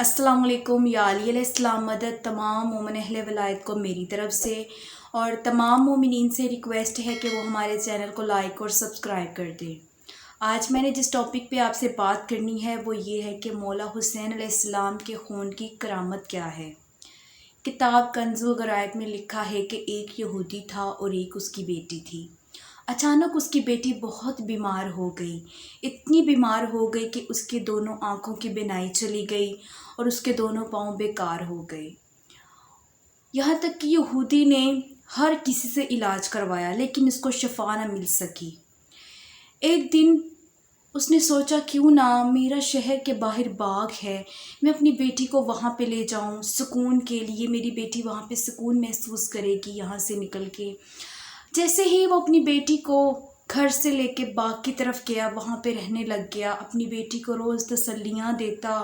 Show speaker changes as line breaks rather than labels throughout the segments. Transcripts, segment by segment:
السلام علیکم یا علی علیہ السلام مدد تمام مومن اہل ولایت کو میری طرف سے، اور تمام مومنین سے ریکویسٹ ہے کہ وہ ہمارے چینل کو لائک اور سبسکرائب کر دیں۔ آج میں نے جس ٹاپک پہ آپ سے بات کرنی ہے وہ یہ ہے کہ مولا حسین علیہ السلام کے خون کی کرامت کیا ہے۔ کتاب کنز الغرائب میں لکھا ہے کہ ایک یہودی تھا اور ایک اس کی بیٹی تھی۔ اچانک اس کی بیٹی بہت بیمار ہو گئی، اتنی بیمار ہو گئی کہ اس کے دونوں آنکھوں کی بینائی چلی گئی اور اس کے دونوں پاؤں بیکار ہو گئے۔ یہاں تک کہ یہودی نے ہر کسی سے علاج کروایا لیکن اس کو شفا نہ مل سکی۔ ایک دن اس نے سوچا کیوں نہ میرا شہر کے باہر باغ ہے، میں اپنی بیٹی کو وہاں پہ لے جاؤں سکون کے لیے، میری بیٹی وہاں پہ سکون محسوس کرے گی یہاں سے نکل کے۔ جیسے ہی وہ اپنی بیٹی کو گھر سے لے کے باغ کی طرف گیا، وہاں پہ رہنے لگ گیا، اپنی بیٹی کو روز تسلیاں دیتا،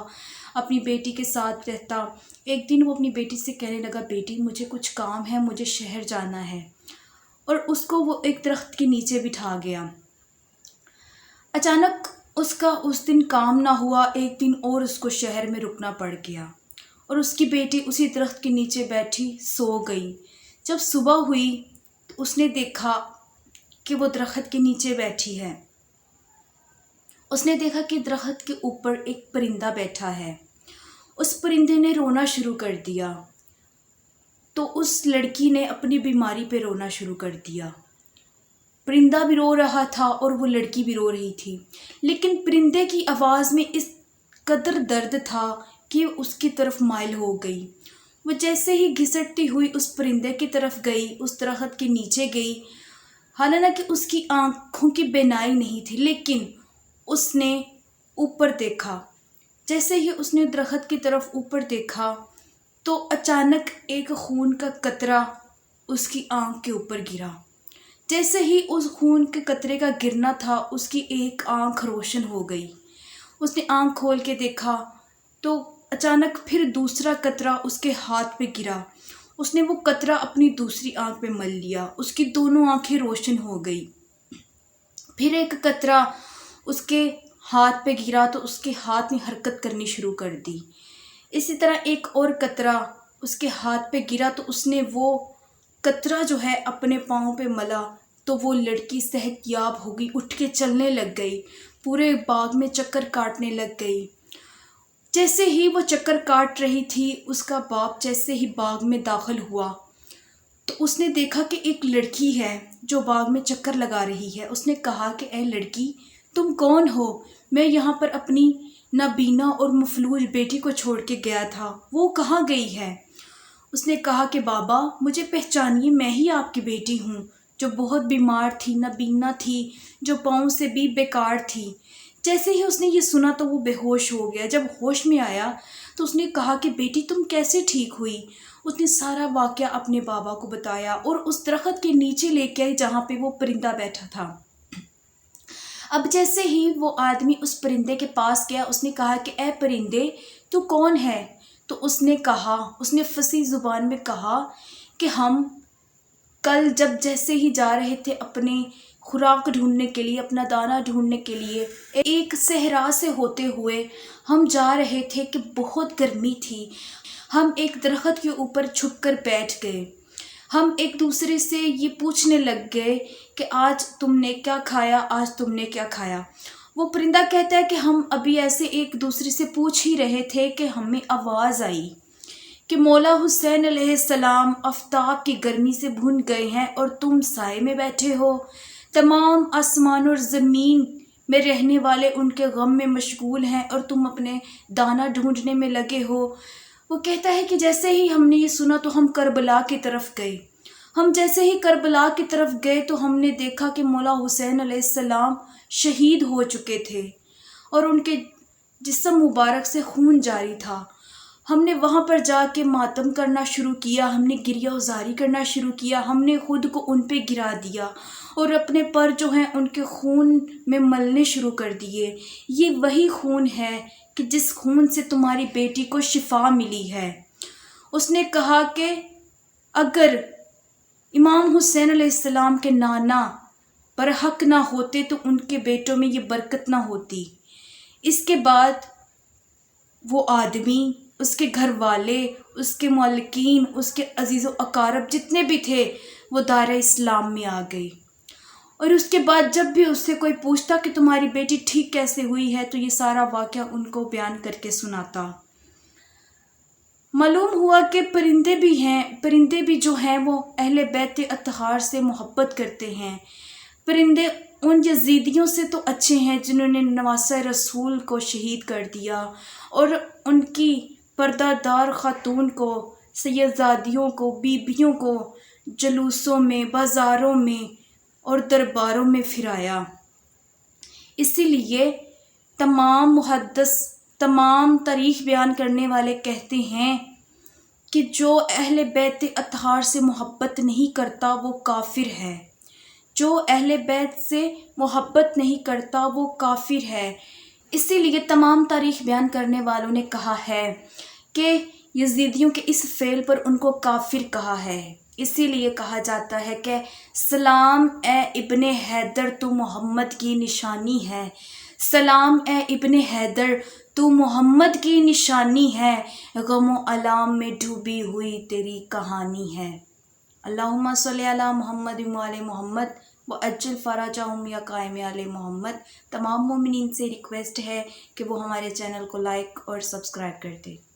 اپنی بیٹی کے ساتھ رہتا۔ ایک دن وہ اپنی بیٹی سے کہنے لگا، بیٹی مجھے کچھ کام ہے، مجھے شہر جانا ہے، اور اس کو وہ ایک درخت کے نیچے بٹھا گیا۔ اچانک اس کا اس دن کام نہ ہوا، ایک دن اور اس کو شہر میں رکنا پڑ گیا، اور اس کی بیٹی اسی درخت کے نیچے بیٹھی سو گئی۔ جب صبح ہوئی تو اس نے دیکھا کہ وہ درخت کے نیچے بیٹھی ہے۔ اس نے دیکھا کہ درخت کے اوپر ایک پرندہ بیٹھا ہے۔ اس پرندے نے رونا شروع کر دیا، تو اس لڑکی نے اپنی بیماری پہ رونا شروع کر دیا۔ پرندہ بھی رو رہا تھا اور وہ لڑکی بھی رو رہی تھی، لیکن پرندے کی آواز میں اس قدر درد تھا کہ اس کی طرف مائل ہو گئی۔ وہ جیسے ہی گھسٹتی ہوئی اس پرندے کی طرف گئی، اس درخت کے نیچے گئی، حالانکہ اس کی آنکھوں کی بینائی نہیں تھی، لیکن اس نے اوپر دیکھا۔ جیسے ہی اس نے درخت کی طرف اوپر دیکھا تو اچانک ایک خون کا قطرہ اس کی آنکھ کے اوپر گرا۔ جیسے ہی اس خون کے قطرے کا گرنا تھا، اس کی ایک آنکھ روشن ہو گئی۔ اس نے آنکھ کھول کے دیکھا تو اچانک پھر دوسرا قطرہ اس کے ہاتھ پہ گرا۔ اس نے وہ قطرہ اپنی دوسری آنکھ پہ مل لیا، اس کی دونوں آنکھیں روشن ہو گئی۔ پھر ایک قطرہ اس کے ہاتھ پہ گرا تو اس کے ہاتھ نے حرکت کرنی شروع کر دی۔ اسی طرح ایک اور قطرہ اس کے ہاتھ پہ گرا تو اس نے وہ قطرہ جو ہے اپنے پاؤں پہ ملا، تو وہ لڑکی صحت یاب ہو گئی، اٹھ کے چلنے لگ گئی، پورے باغ میں چکر کاٹنے لگ گئی۔ جیسے ہی وہ چکر کاٹ رہی تھی، اس کا باپ جیسے ہی باغ میں داخل ہوا تو اس نے دیکھا کہ ایک لڑکی ہے جو باغ میں چکر لگا رہی ہے۔ اس نے کہا کہ اے لڑکی، تم کون ہو؟ میں یہاں پر اپنی نابینا اور مفلوج بیٹی کو چھوڑ کے گیا تھا، وہ کہاں گئی ہے؟ اس نے کہا کہ بابا مجھے پہچانیے، میں ہی آپ کی بیٹی ہوں جو بہت بیمار تھی، نابینا تھی، جو پاؤں سے بھی بیکار تھی۔ جیسے ہی اس نے یہ سنا تو وہ بے ہوش ہو گیا۔ جب ہوش میں آیا تو اس نے کہا کہ بیٹی تم کیسے ٹھیک ہوئی؟ اس نے سارا واقعہ اپنے بابا کو بتایا اور اس درخت کے نیچے لے کے آئی جہاں پہ وہ پرندہ بیٹھا تھا۔ اب جیسے ہی وہ آدمی اس پرندے کے پاس گیا، اس نے کہا کہ اے پرندے تو کون ہے؟ تو اس نے فصیح زبان میں کہا کہ ہم کل جیسے ہی جا رہے تھے اپنے خوراک ڈھونڈنے کے لیے، اپنا دانہ ڈھونڈنے کے لیے، ایک صحرا سے ہوتے ہوئے ہم جا رہے تھے کہ بہت گرمی تھی، ہم ایک درخت کے اوپر چھپ کر بیٹھ گئے۔ ہم ایک دوسرے سے یہ پوچھنے لگ گئے کہ آج تم نے کیا کھایا، آج تم نے کیا کھایا۔ وہ پرندہ کہتا ہے کہ ہم ابھی ایسے ایک دوسرے سے پوچھ ہی رہے تھے کہ ہمیں آواز آئی کہ مولا حسین علیہ السلام آفتاب کی گرمی سے بھن گئے ہیں اور تم سائے میں بیٹھے ہو، تمام آسمان اور زمین میں رہنے والے ان کے غم میں مشغول ہیں اور تم اپنے دانہ ڈھونڈنے میں لگے ہو۔ وہ کہتا ہے کہ جیسے ہی ہم نے یہ سنا تو ہم کربلا کی طرف گئے۔ ہم جیسے ہی کربلا کی طرف گئے تو ہم نے دیکھا کہ مولا حسین علیہ السلام شہید ہو چکے تھے اور ان کے جسم مبارک سے خون جاری تھا۔ ہم نے وہاں پر جا کے ماتم کرنا شروع کیا، ہم نے گریہ وزاری کرنا شروع کیا، ہم نے خود کو ان پہ گرا دیا اور اپنے پر جو ہیں ان کے خون میں ملنے شروع کر دیے۔ یہ وہی خون ہے کہ جس خون سے تمہاری بیٹی کو شفا ملی ہے۔ اس نے کہا کہ اگر امام حسین علیہ السلام کے نانا برحق نہ ہوتے تو ان کے بیٹوں میں یہ برکت نہ ہوتی۔ اس کے بعد وہ آدمی اس کے گھر والے، اس کے معلقین، اس کے عزیز و اقارب جتنے بھی تھے وہ دائرہ اسلام میں آ گئی۔ اور اس کے بعد جب بھی اس سے کوئی پوچھتا کہ تمہاری بیٹی ٹھیک کیسے ہوئی ہے تو یہ سارا واقعہ ان کو بیان کر کے سناتا۔ معلوم ہوا کہ پرندے بھی جو ہیں وہ اہل بیت اطہار سے محبت کرتے ہیں۔ پرندے ان یزیدیوں سے تو اچھے ہیں جنہوں نے نواسہ رسول کو شہید کر دیا اور ان کی پردہ دار خاتون کو، سیدزادیوں کو، بیبیوں کو جلوسوں میں، بازاروں میں اور درباروں میں پھرایا۔ اسی لیے تمام محدث، تمام تاریخ بیان کرنے والے کہتے ہیں کہ جو اہل بیت اطہار سے محبت نہیں کرتا وہ کافر ہے۔ جو اہل بیت سے محبت نہیں کرتا وہ کافر ہے۔ اسی لیے تمام تاریخ بیان کرنے والوں نے کہا ہے کہ یزیدیوں کے اس فعل پر ان کو کافر کہا ہے۔ اسی لیے کہا جاتا ہے کہ سلام اے ابن حیدر تو محمد کی نشانی ہے، سلام اے ابن حیدر تو محمد کی نشانی ہے، غم و الام میں ڈوبی ہوئی تیری کہانی ہے۔ اللہم صلی علی محمد و آل محمد وعجل فرجہم یا قائم آل محمد۔ تمام مومنین سے ریکویسٹ ہے کہ وہ ہمارے چینل کو لائک اور سبسکرائب کر دیں۔